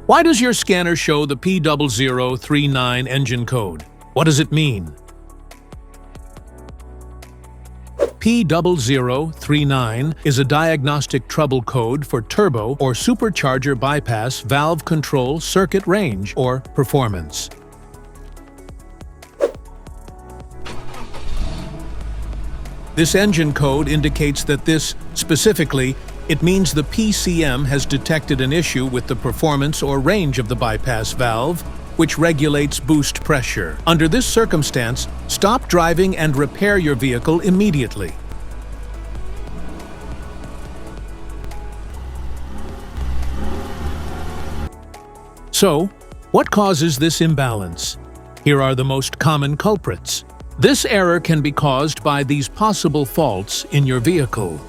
Why does your scanner show the P0039 engine code? What does it mean? P0039 is a diagnostic trouble code for turbo or supercharger bypass valve control circuit range or performance. This engine code indicates that specifically, it means the PCM has detected an issue with the performance or range of the bypass valve, which regulates boost pressure. Under this circumstance, stop driving and repair your vehicle immediately. So, what causes this imbalance? Here are the most common culprits. This error can be caused by these possible faults in your vehicle.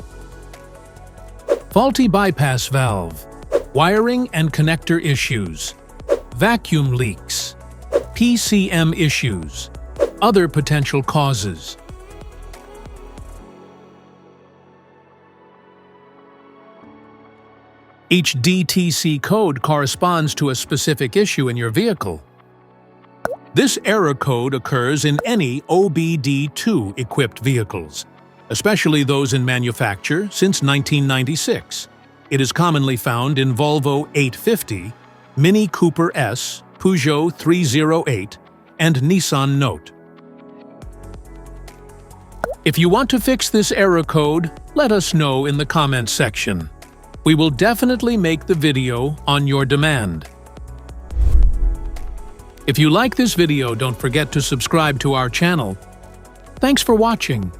Faulty bypass valve, wiring and connector issues, vacuum leaks, PCM issues, other potential causes. Each DTC code corresponds to a specific issue in your vehicle. This error code occurs in any OBD2 equipped vehicles, especially those in manufacture since 1996. It is commonly found in Volvo 850, Mini Cooper S, Peugeot 308, and Nissan Note. If you want to fix this error code, let us know in the comments section. We will definitely make the video on your demand. If you like this video, don't forget to subscribe to our channel. Thanks for watching.